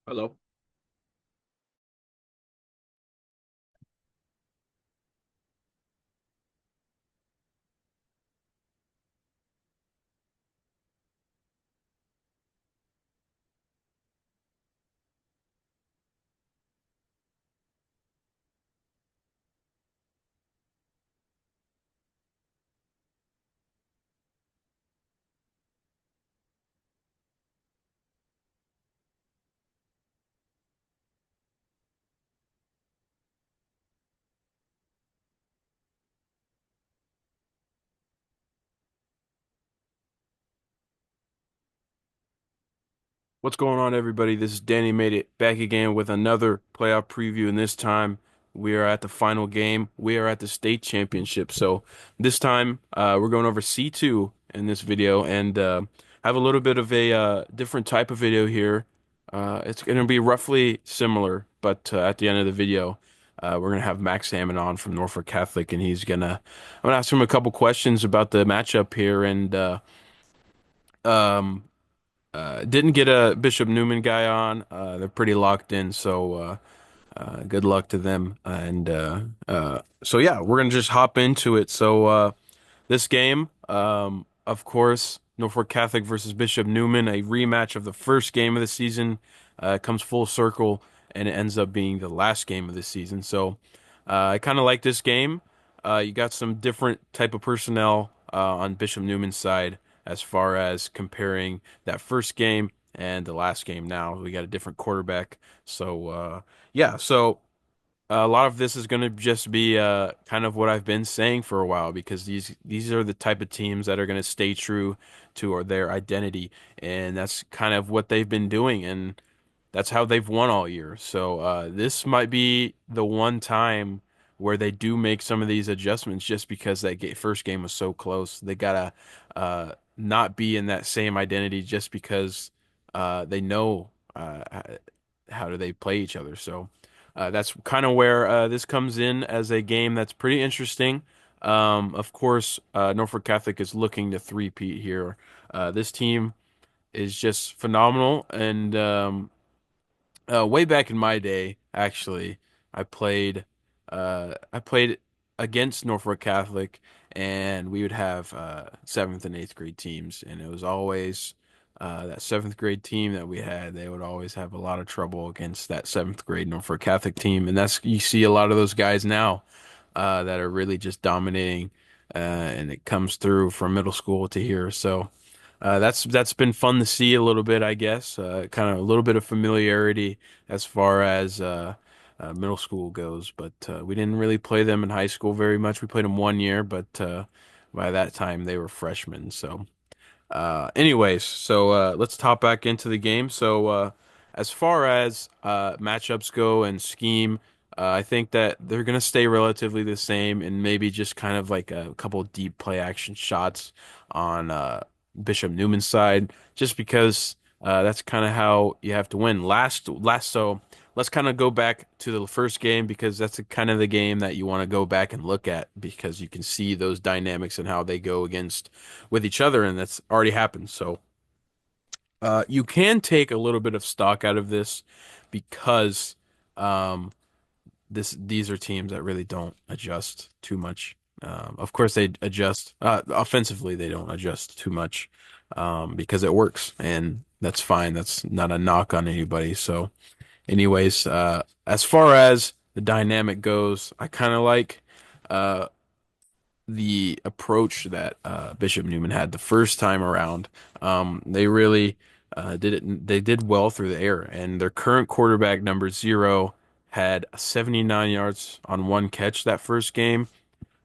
Hello. What's going on, everybody? This is Danny Made It back again with another playoff preview, and this time we are at the final game. We are at the state championship. So this time we're going over C2 in this video, and have a little bit of a different type of video here. It's going to be roughly similar, but at the end of the video, we're going to have Max Salmon on from Norfolk Catholic, and I'm going to ask him a couple questions about the matchup here, and um. Didn't get a Bishop Neumann guy on. They're pretty locked in, so good luck to them. And yeah, we're gonna just hop into it. So this game, of course, Norfolk Catholic versus Bishop Neumann, a rematch of the first game of the season, comes full circle, and it ends up being the last game of the season. So I kind of like this game. You got some different type of personnel on Bishop Newman's side as far as comparing that first game and the last game. Now we got a different quarterback. So a lot of this is going to just be kind of what I've been saying for a while because these are the type of teams that are going to stay true to or their identity, and that's kind of what they've been doing, and that's how they've won all year. So this might be the one time where they do make some of these adjustments, just because first game was so close. They gotta not be in that same identity just because they know how do they play each other. So that's kind of where this comes in as a game that's pretty interesting. Of course, Norfolk Catholic is looking to three-peat here. This team is just phenomenal, and way back in my day, actually, I played I played against Norfolk Catholic, and we would have seventh and eighth grade teams, and it was always that seventh grade team that we had. They would always have a lot of trouble against that seventh grade Norfolk Catholic team, and that's you see a lot of those guys now that are really just dominating, and it comes through from middle school to here. So. That's been fun to see a little bit, I guess. Kind of a little bit of familiarity as far as middle school goes, but we didn't really play them in high school very much. We played them one year, but by that time they were freshmen. So let's hop back into the game. As far as matchups go and scheme, I think that they're going to stay relatively the same, and maybe just kind of like a couple of deep play action shots on Bishop Newman's side, just because that's kind of how you have to win. So let's kind of go back to the first game because that's kind of the game that you want to go back and look at because you can see those dynamics and how they go against with each other, and that's already happened. So you can take a little bit of stock out of this because um, these are teams that really don't adjust too much. Of course, they adjust offensively. They don't adjust too much because it works, and that's fine. That's not a knock on anybody. So, anyways, as far as the dynamic goes, I kind of like. Uh, the approach that Bishop Newman had the first time around. They really did it. They did well through the air, and their current quarterback, number 0, had 79 yards on one catch that first game,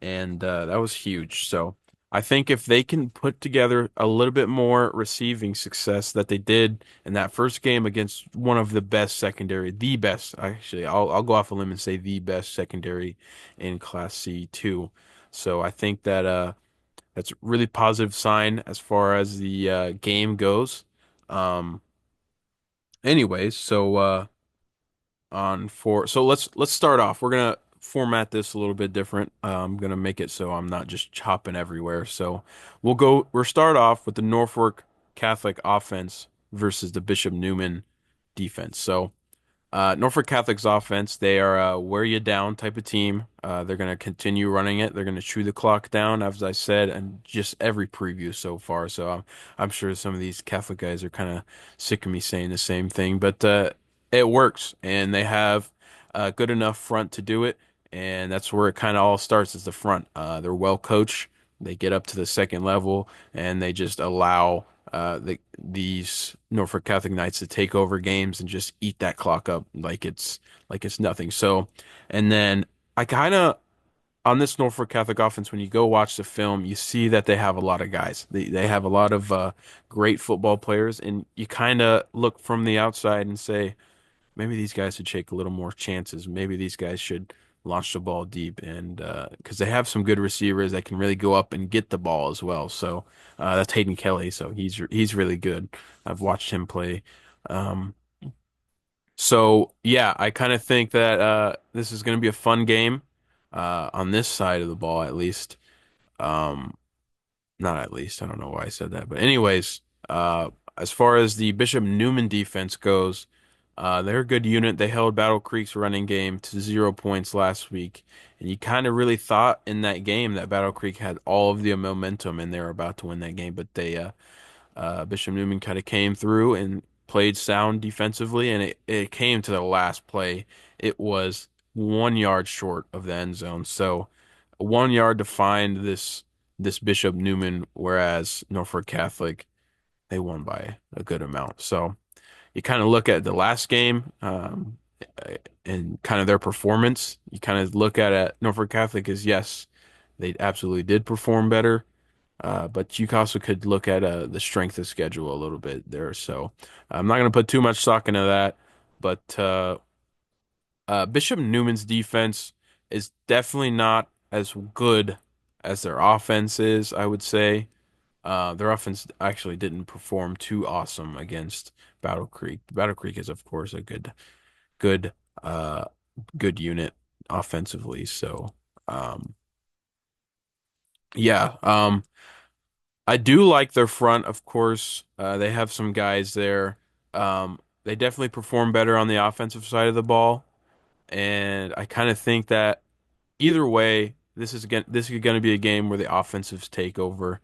and that was huge. So I think if they can put together a little bit more receiving success that they did in that first game against one of the best secondary, the best actually, I'll go off a limb and say the best secondary in Class C2. So I think that that's a really positive sign as far as the game goes. Um, anyways, on for so let's start off. We're gonna format this a little bit different. I'm gonna make it so I'm not just chopping everywhere. So we'll start off with the Norfolk Catholic offense versus the Bishop Neumann. defense. So Norfolk Catholic's offense, they are a wear you down type of team. They're going to continue running it. They're going to chew the clock down, as I said, and just every preview so far. So I'm sure some of these Catholic guys are kind of sick of me saying the same thing, but it works, and they have a good enough front to do it, and that's where it kind of all starts is the front. They're well coached. They get up to the second level, and they just allow these Norfolk Catholic Knights to take over games and just eat that clock up like it's nothing. So, and then I kind of on this Norfolk Catholic offense, when you go watch the film, you see that they have a lot of guys. They have a lot of great football players, and you kind of look from the outside and say, maybe these guys should take a little more chances. Maybe these guys should launch the ball deep, and because they have some good receivers that can really go up and get the ball as well. So that's Hayden Kelly. So he's really good. I've watched him play. Um, so yeah, I kind of think that this is going to be a fun game on this side of the ball, at least. Um, Not at least. I don't know why I said that. But anyways, as far as the Bishop Neumann defense goes, they're a good unit. They held Battle Creek's running game to 0 points last week. And you kind of really thought in that game that Battle Creek had all of the momentum and they were about to win that game. But Bishop Neumann kind of came through and played sound defensively. And it came to the last play. It was 1 yard short of the end zone. So 1 yard to find this Bishop Neumann, whereas Norfolk Catholic, they won by a good amount. So you kind of look at the last game and kind of their performance. You kind of look at it, Norfolk Catholic as yes, they absolutely did perform better. But you also could look at the strength of schedule a little bit there. So I'm not going to put too much stock into that. But Bishop Newman's defense is definitely not as good as their offense is, I would say. Their offense actually didn't perform too awesome against Battle Creek. Battle Creek is, of course, a good, uh, good unit offensively. So, um, yeah, I do like their front, of course. They have some guys there. They definitely perform better on the offensive side of the ball, and I kind of think that either way, this is going to be a game where the offensives take over.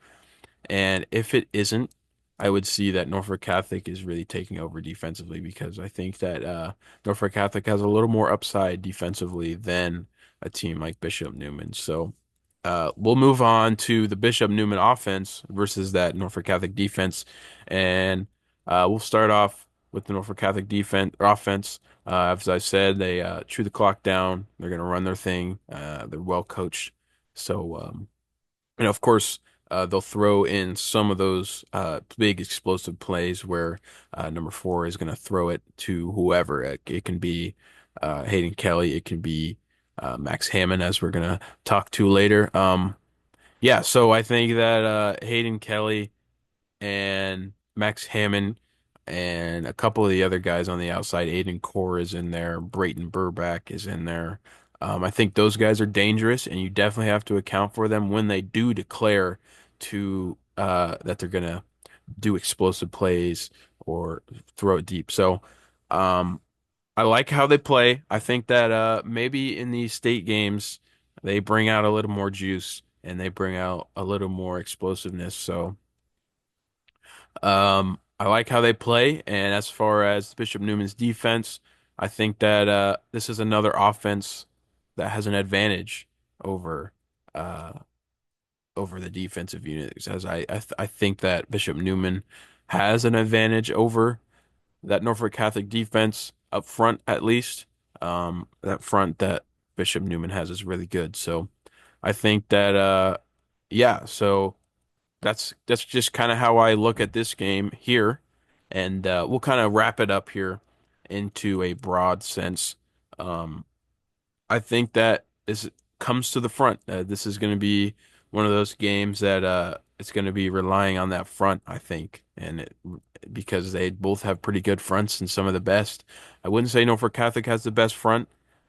And if it isn't, I would see that Norfolk Catholic is really taking over defensively because I think that Norfolk Catholic has a little more upside defensively than a team like Bishop Neumann. So we'll move on to the Bishop Neumann offense versus that Norfolk Catholic defense, and we'll start off with the Norfolk Catholic defense or offense. As I said, they chew the clock down. They're going to run their thing. They're well coached. So and of course, they'll throw in some of those big explosive plays where number four is going to throw it to whoever. It can be Hayden Kelly, it can be Max Hammond, as we're going to talk to later. Yeah, so I think that Hayden Kelly and Max Hammond and a couple of the other guys on the outside. Aiden Core is in there. Brayton Burback is in there. I think those guys are dangerous, and you definitely have to account for them when they do declare to that they're gonna do explosive plays or throw it deep. So um, I like how they play. I think that maybe in these state games they bring out a little more juice and they bring out a little more explosiveness. So. I like how they play, and as far as Bishop Newman's defense, I think that this is another offense that has an advantage over uh, over the defensive units. As I think that Bishop Newman has an advantage over that Norfolk Catholic defense up front, at least. That front that Bishop Newman has is really good. So I think that yeah, so. That's just kind of how I look at this game here, and we'll kind of wrap it up here into a broad sense. Um, I think that this comes to the front. This is going to be one of those games that it's going to be relying on that front, I think, because they both have pretty good fronts and some of the best. I wouldn't say Norfolk Catholic has the best front,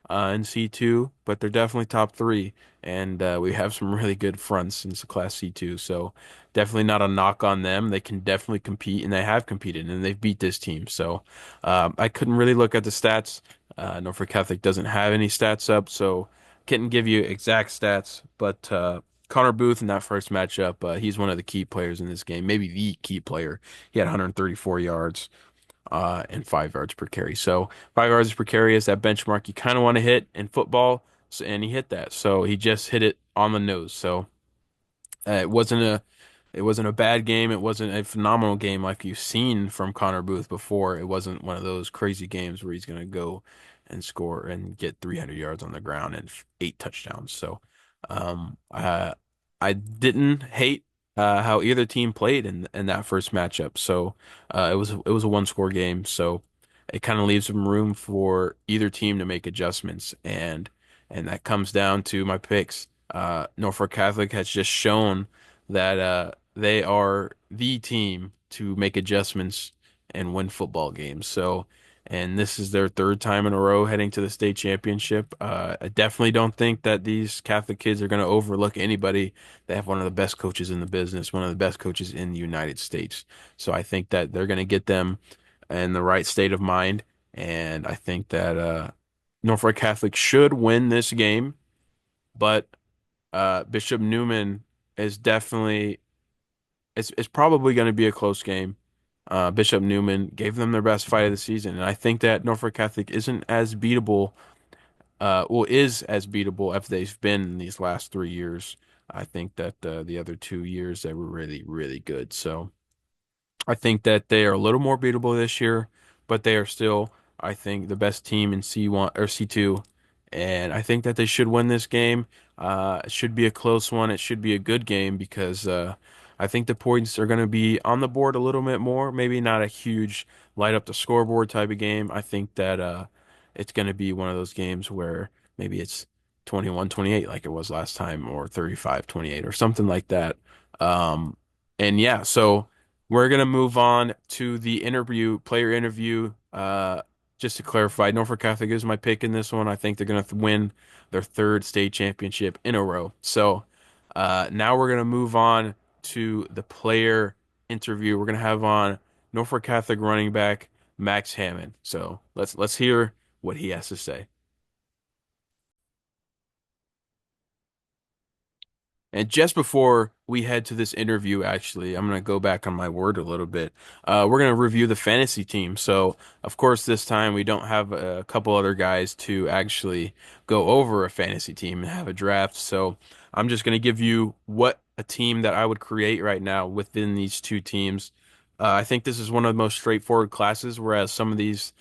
in C2, but they're definitely top three. And we have some really good fronts in Class C2. So definitely not a knock on them. They can definitely compete, and they have competed, and they've beat this team. So I couldn't really look at the stats. Norfolk Catholic doesn't have any stats up, so couldn't give you exact stats. But Connor Booth in that first matchup, he's one of the key players in this game, maybe the key player. He had 134 yards and 5 yards per carry. So 5 yards per carry is that benchmark you kind of want to hit in football, and he hit that. So he just hit it on the nose. So it wasn't a bad game. It wasn't a phenomenal game like you've seen from Connor Booth before. It wasn't one of those crazy games where he's going to go and score and get 300 yards on the ground and 8 touchdowns. So I didn't hate how either team played in that first matchup. So it was a one score game. So it kind of leaves some room for either team to make adjustments, and that comes down to my picks. Norfolk Catholic has just shown that they are the team to make adjustments and win football games. So, and this is their third time in a row heading to the state championship. I definitely don't think that these Catholic kids are going to overlook anybody. They have one of the best coaches in the business, one of the best coaches in the United States. So I think that they're going to get them in the right state of mind. And I think that Norfolk Catholic should win this game, but Bishop Neumann is definitely it's probably going to be a close game. Bishop Neumann gave them their best fight of the season, and I think that Norfolk Catholic isn't as beatable. Is as beatable as they've been in these last 3 years. I think that the other 2 years they were really, really good. So. I think that they are a little more beatable this year, but they are still, I think, the best team in C1 or C2. And I think that they should win this game. It should be a close one. It should be a good game because I think the points are going to be on the board a little bit more. Maybe not a huge light up the scoreboard type of game. I think that it's going to be one of those games where maybe it's 21-28 like it was last time, or 35-28 or something like that. And yeah, so. We're gonna move on to the player interview. Just to clarify, Norfolk Catholic is my pick in this one. I think they're gonna win their third state championship in a row. So, now we're gonna move on to the player interview. We're gonna have on Norfolk Catholic running back Max Hammond. So let's hear what he has to say. And just before we head to this interview, actually, I'm going to go back on my word a little bit. We're going to review the fantasy team. So, of course, this time we don't have a couple other guys to actually go over a fantasy team and have a draft. So, I'm just going to give you what a team that I would create right now within these two teams. I think this is one of the most straightforward classes, whereas some of these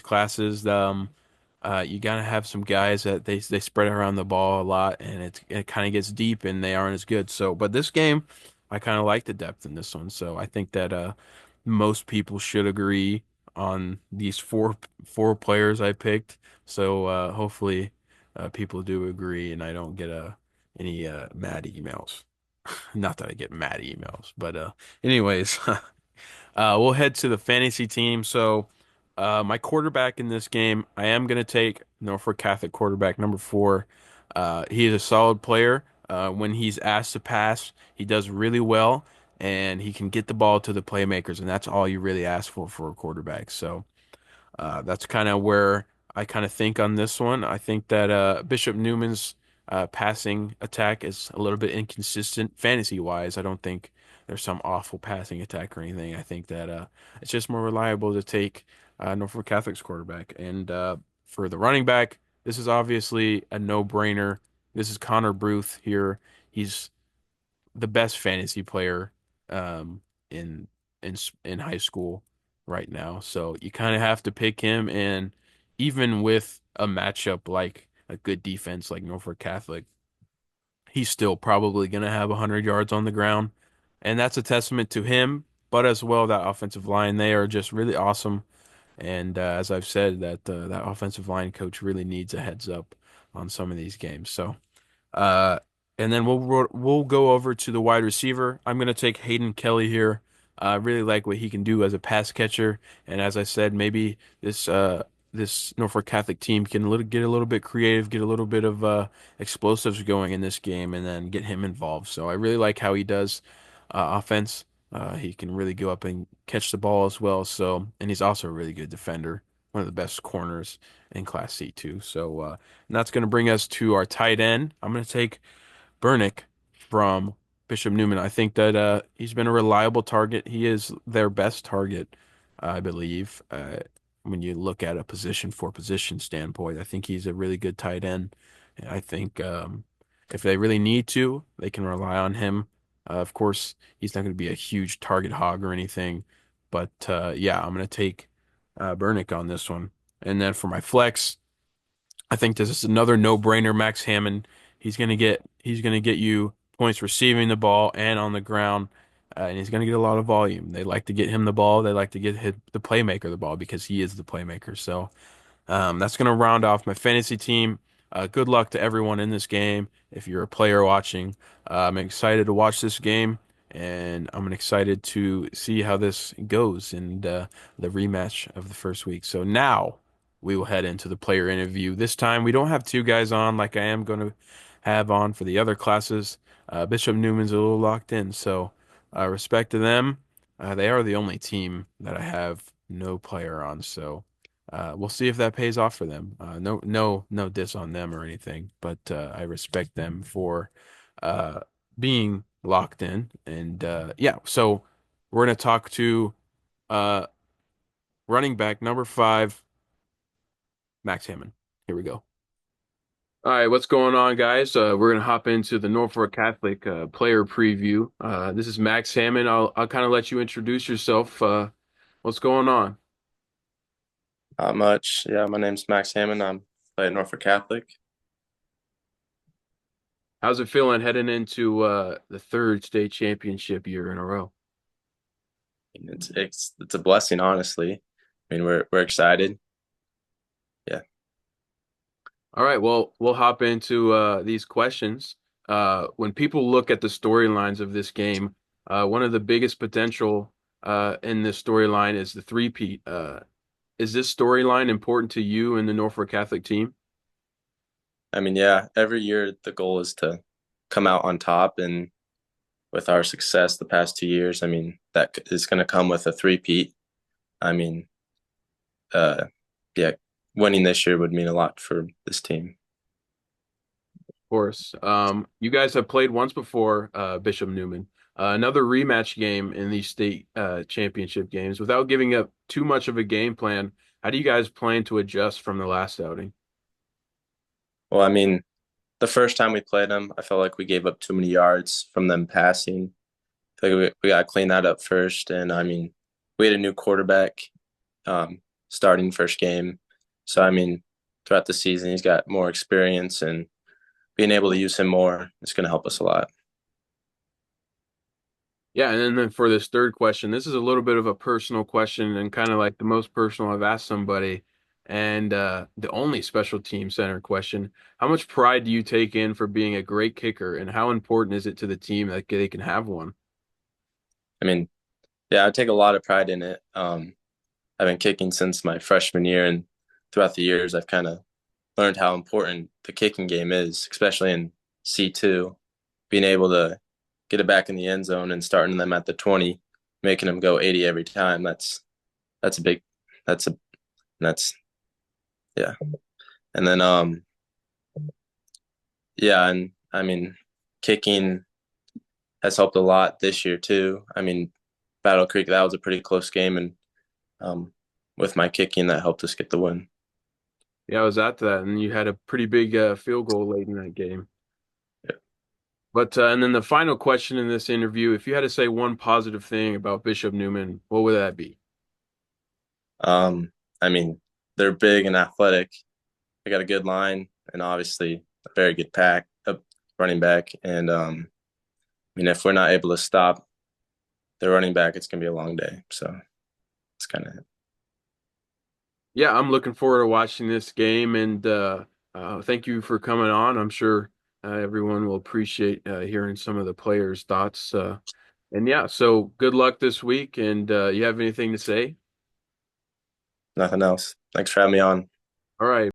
classes, you gotta have some guys that they spread around the ball a lot, and it kind of gets deep, and they aren't as good. So, but this game, I kind of like the depth in this one. So I think that most people should agree on these four players I picked. So hopefully people do agree, and I don't get any mad emails. Not that I get mad emails, but anyways. We'll head to the fantasy team. So, my quarterback in this game, I am going to take Norfolk Catholic quarterback number 4. He is a solid player. When he's asked to pass, he does really well, and he can get the ball to the playmakers, and that's all you really ask for a quarterback. So, that's kind of where I kind of think on this one. I think that Bishop Newman's passing attack is a little bit inconsistent fantasy wise. I don't think there's some awful passing attack or anything. I think that it's just more reliable to take Norfolk Catholic's quarterback. And for the running back, this is obviously a no-brainer. This is Connor Booth here. He's the best fantasy player um, in in high school right now. So you kind of have to pick him, and even with a matchup like a good defense like Norfolk Catholic, he's still probably going to have 100 yards on the ground, and that's a testament to him. But as well, that offensive line, they are just really awesome. And as I've said, that offensive line coach really needs a heads up on some of these games. So. Uh, and then we'll go over to the wide receiver. I'm gonna take Hayden Kelly here. I really like what he can do as a pass catcher, and as I said, maybe this this Norfolk Catholic team can get a little bit creative, get a little bit of explosives going in this game, and then get him involved. So I really like how he does offense. He can really go up and catch the ball as well. So, and he's also a really good defender, one of the best corners in Class C too. So, and that's going to bring us to our tight end. I'm going to take Bernick from Bishop Neumann. I think that he's been a reliable target. He is their best target, I believe. When you look at a position for position standpoint, I think he's a really good tight end. And I think if they really need to, they can rely on him. Of course, he's not going to be a huge target hog or anything, but yeah, I'm going to take Bernick on this one. And then for my flex. I think this is another no-brainer, Max Hammond. He's gonna get you points receiving the ball and on the ground, and he's gonna get a lot of volume. They like to get him the ball. They like to get the playmaker the ball because he is the playmaker. So that's going to round off my fantasy team. Good luck to everyone in this game. If you're a player watching, I'm excited to watch this game, and I'm excited to see how this goes in the rematch of the first week. So now we will head into the player interview. This time we don't have two guys on like I am going to have on for the other classes. Bishop Newman's a little locked in, so respect to them. They are the only team that I have no player on, so. We'll see if that pays off for them. No diss on them or anything, but I respect them for uh, being locked in. And yeah, so we're gonna talk to uh, running back number 5, Max Hammond. Here we go. All right, what's going on, guys? We're gonna hop into the Norfolk Catholic player preview. This is Max Hammond. I'll kind of let you introduce yourself. What's going on? Not much. Yeah, my name's Max Hammond. I'm play at Norfolk Catholic. How's it feeling heading into the third state championship year in a row? And it's a blessing, honestly. I mean, we're excited. Yeah. All right, well, we'll hop into these questions. When people look at the storylines of this game, one of the biggest potential in this storyline is the three-peat. Is this storyline important to you and the Norfolk Catholic team? I mean, yeah, every year the goal is to come out on top, and with our success the past 2 years, I mean, that is going to come with a three-peat. I mean, uh, yeah, winning this year would mean a lot for this team. Of course. You guys have played once before, Bishop Neumann. Another rematch game in these state championship games. Without giving up too much of a game plan, how do you guys plan to adjust from the last outing? Well, I mean, the first time we played them, I felt like we gave up too many yards from them passing. I feel like we got to clean that up first. And I mean, we had a new quarterback starting first game. So, I mean, throughout the season, he's got more experience, and being able to use him more is going to help us a lot. Yeah, and then for this third question, this is a little bit of a personal question and kind of like the most personal I've asked somebody, and the only special team center question. How much pride do you take in for being a great kicker, and how important is it to the team that they can have one? I mean, yeah, I take a lot of pride in it. I've been kicking since my freshman year, and throughout the years, I've kind of learned how important the kicking game is, especially in C2, being able to get it back in the end zone and starting them at the 20, making them go 80 every time. That's a big that's a that's yeah. And then yeah, and I mean kicking has helped a lot this year too. I mean, Battle Creek, that was a pretty close game, and um with my kicking that helped us get the win. Yeah, I was at that, and you had a pretty big field goal late in that game. Yeah. But and then the final question in this interview, if you had to say one positive thing about Bishop Neumann, what would that be? I mean, they're big and athletic. They got a good line and obviously a very good running back. And I mean, if we're not able to stop the running back, it's gonna be a long day. So it's kind of it. Yeah, I'm looking forward to watching this game, and thank you for coming on. I'm sure everyone will appreciate hearing some of the players' thoughts. And yeah, so good luck this week, and you have anything to say? Nothing else. Thanks for having me on. All right.